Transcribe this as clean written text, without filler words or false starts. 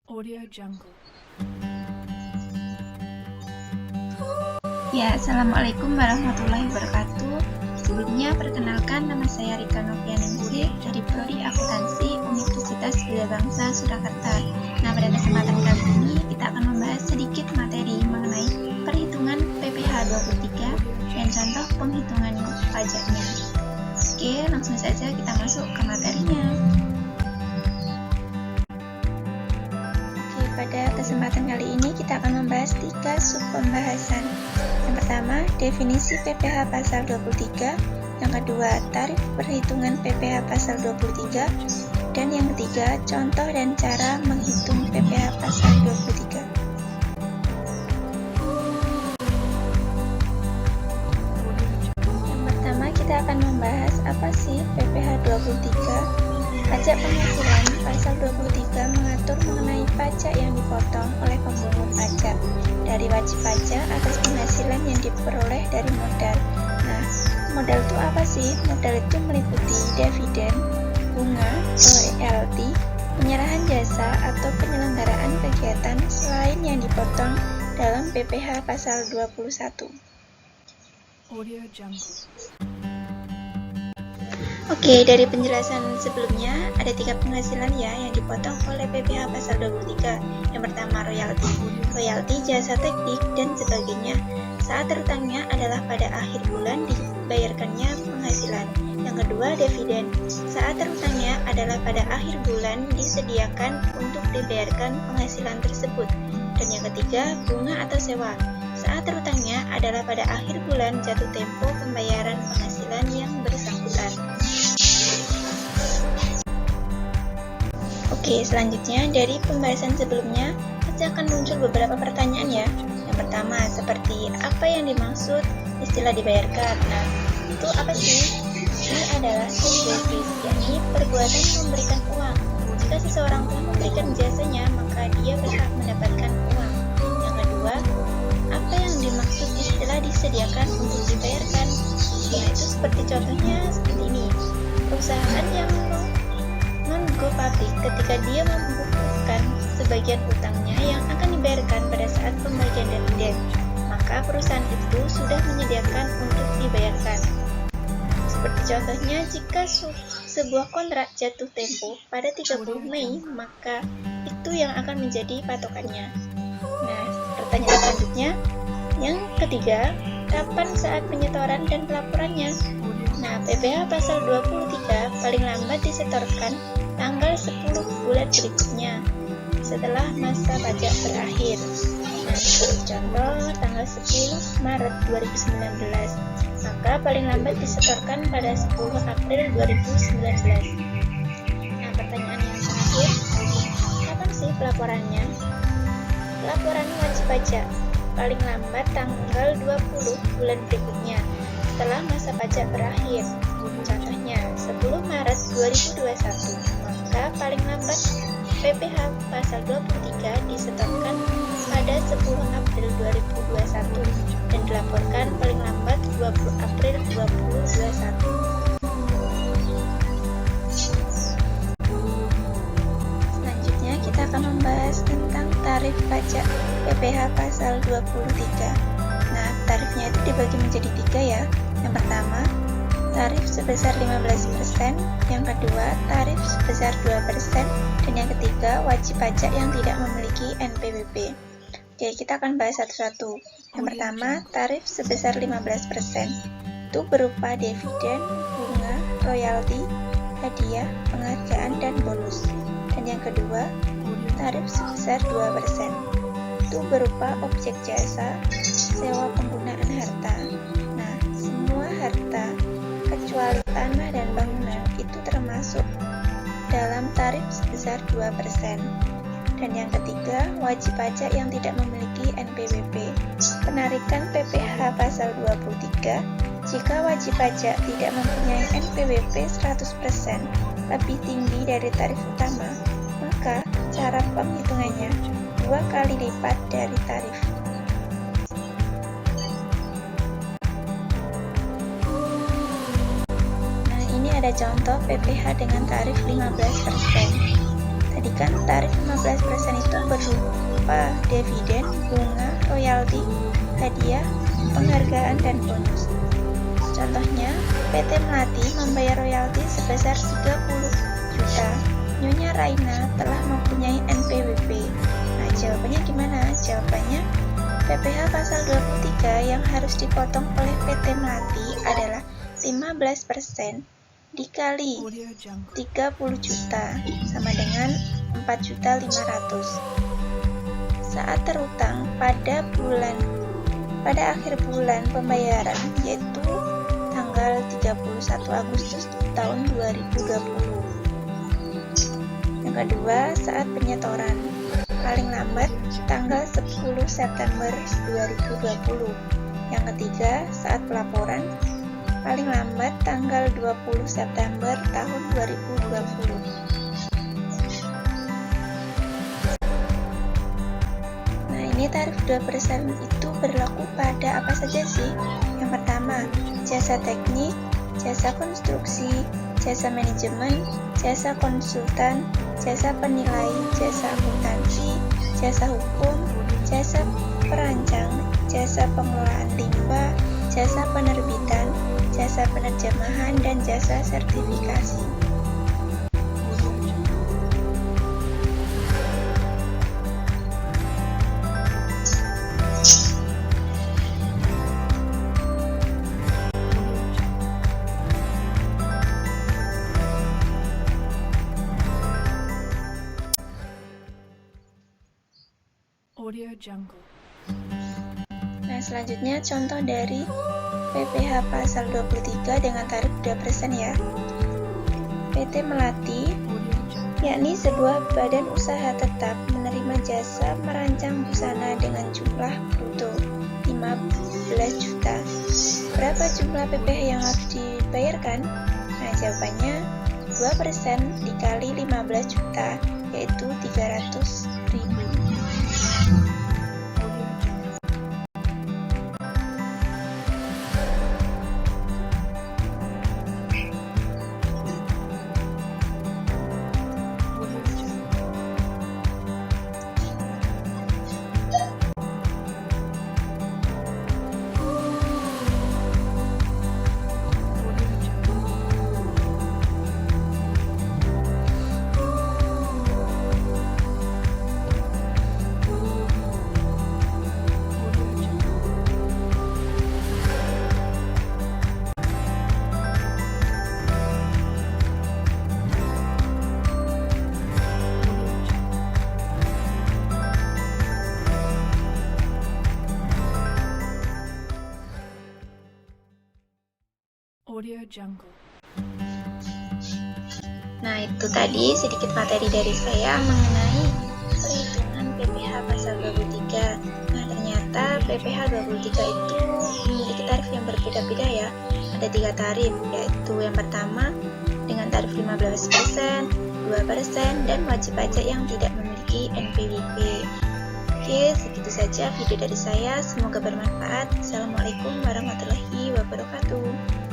Audio Jungle. Ya, Assalamualaikum warahmatullahi wabarakatuh. Sebelumnya, perkenalkan nama saya Rika Novianingsih dari Prodi Akuntansi Universitas Bina Bangsa Surakarta. Nah, pada kesempatan kali ini kita akan membahas sedikit materi mengenai perhitungan PPh 23 dan contoh penghitungan pajaknya. Oke, langsung saja kita masuk ke materinya. Pada kesempatan kali ini kita akan membahas 3 sub pembahasan. Yang pertama, definisi PPh pasal 23, yang kedua, tarif perhitungan PPh pasal 23, dan yang ketiga, contoh dan cara menghitung PPh pasal 23. Yang pertama, kita akan membahas apa sih PPh 23. Pajak penghasilan pasal 23 mengatur mengenai pajak yang dipotong oleh pemungut pajak dari wajib pajak atas penghasilan yang diperoleh dari modal. Nah, modal itu apa sih? Modal itu meliputi dividen, bunga, royalti, penyerahan jasa atau penyelenggaraan kegiatan selain yang dipotong dalam PPh pasal 21. Audio Jungle. Oke, dari penjelasan sebelumnya, ada 3 penghasilan ya yang dipotong oleh PPh pasal 23. Yang pertama, royalti jasa teknik dan sebagainya. Saat terutangnya adalah pada akhir bulan dibayarkannya penghasilan. Yang kedua, dividen. Saat terutangnya adalah pada akhir bulan disediakan untuk dibayarkan penghasilan tersebut. Dan yang ketiga, bunga atau sewa. Saat terutangnya adalah pada akhir bulan jatuh tempo pembayaran penghasilan yang bersangkutan. Oke, selanjutnya dari pembahasan sebelumnya, pasti akan muncul beberapa pertanyaan ya. Yang pertama, seperti apa yang dimaksud istilah dibayarkan? Nah, itu apa sih? Ini adalah service, yakni perbuatan memberikan uang. Jika seseorang telah memberikan jasanya, maka dia berhak mendapatkan uang. Yang kedua, apa yang dimaksud istilah disediakan untuk dibayarkan? Nah, itu seperti contohnya seperti ini. Perusahaan yang non-go public ketika dia membukukan sebagian utangnya yang akan dibayarkan pada saat pembagian dividen, maka perusahaan itu sudah menyediakan untuk dibayarkan. Seperti contohnya, jika sebuah kontrak jatuh tempo pada 30 Mei, maka itu yang akan menjadi patokannya. Nah, pertanyaan selanjutnya, yang ketiga, kapan saat penyetoran dan pelaporannya? Nah, PPh pasal 23 paling lambat disetorkan tanggal 10 bulan berikutnya setelah masa pajak berakhir. Nah, seperti contoh tanggal 10 Maret 2019, maka paling lambat disetorkan pada 10 April 2019. Nah, pertanyaan yang terakhir, kapan sih pelaporannya? Pelaporan wajib pajak paling lambat tanggal 20 bulan berikutnya setelah masa pajak berakhir. Contohnya 10 Maret 2021, maka paling lambat PPh pasal 23 disetorkan pada 10 April 2021 dan dilaporkan paling lambat 20 April 2021. Selanjutnya kita akan membahas tentang tarif pajak PPh pasal 23. Nah, tarifnya itu dibagi menjadi 3 ya. Yang pertama, tarif sebesar 15%, yang kedua, tarif sebesar 2%, dan yang ketiga, wajib pajak yang tidak memiliki NPWP. Oke, kita akan bahas satu-satu. Yang pertama, tarif sebesar 15%. Itu berupa dividen, bunga, royalti, hadiah, penghargaan, dan bonus. Dan yang kedua, tarif sebesar 2%. Itu berupa objek jasa, sewa penggunaan harta. Nah, semua harta kecuali tanah dan bangunan itu termasuk dalam tarif sebesar 2%. Dan yang ketiga, wajib pajak yang tidak memiliki NPWP. Penarikan PPh pasal 23, jika wajib pajak tidak mempunyai NPWP 100% lebih tinggi dari tarif utama, maka cara penghitungannya 2 kali lipat dari tarif. Nah, ini ada contoh PPh dengan tarif 15%. Tadi kan tarif 15% itu berupa dividen, bunga, royalti, hadiah, penghargaan, dan bonus. Contohnya, PT Melati membayar royalti sebesar 30 juta. Nyonya Raina telah mempunyai NPWP. Nah, jawabannya gimana? Jawabannya, PPh pasal 23 yang harus dipotong oleh PT Melati adalah 15% dikali Audio Jungle. 30 juta sama dengan 4.500.000. Saat terutang pada akhir bulan pembayaran, yaitu tanggal 31 Agustus tahun 2020. Yang kedua, saat penyetoran, paling lambat tanggal 10 September 2020. Yang ketiga, saat pelaporan, paling lambat tanggal 20 September tahun 2020. Nah, ini tarif 2% itu berlaku pada apa saja sih? Yang pertama, jasa teknik, jasa konstruksi, jasa manajemen, jasa konsultan, jasa penilai, jasa akuntansi, jasa hukum, jasa perancang, jasa pengelolaan limbah, jasa penerbitan, jasa penerjemahan, dan jasa sertifikasi. Audio Jungle. Nah, selanjutnya contoh dari PPh pasal 23 dengan tarif 2% ya. PT Melati, Audio Jungle. yakni sebuah badan usaha tetap menerima jasa merancang busana dengan jumlah bruto 15 juta. Berapa jumlah PPh yang harus dibayarkan? Nah, jawabannya 2% dikali 15 juta, yaitu 300.000. Audio Jungle. Audio Jungle. Audio Jungle. Audio Jungle. Audio Jungle. Audio Jungle. Nah, itu tadi sedikit materi dari saya mengenai perhitungan PPh pasal 23. Nah, ternyata PPh 23 itu memiliki tarif yang berbeda-beda ya. Ada 3 tarif, yaitu yang pertama dengan tarif 15%, 2%, dan wajib pajak yang tidak memiliki NPWP. Oke, segitu saja video dari saya. Semoga bermanfaat. Assalamualaikum warahmatullahi wabarakatuh.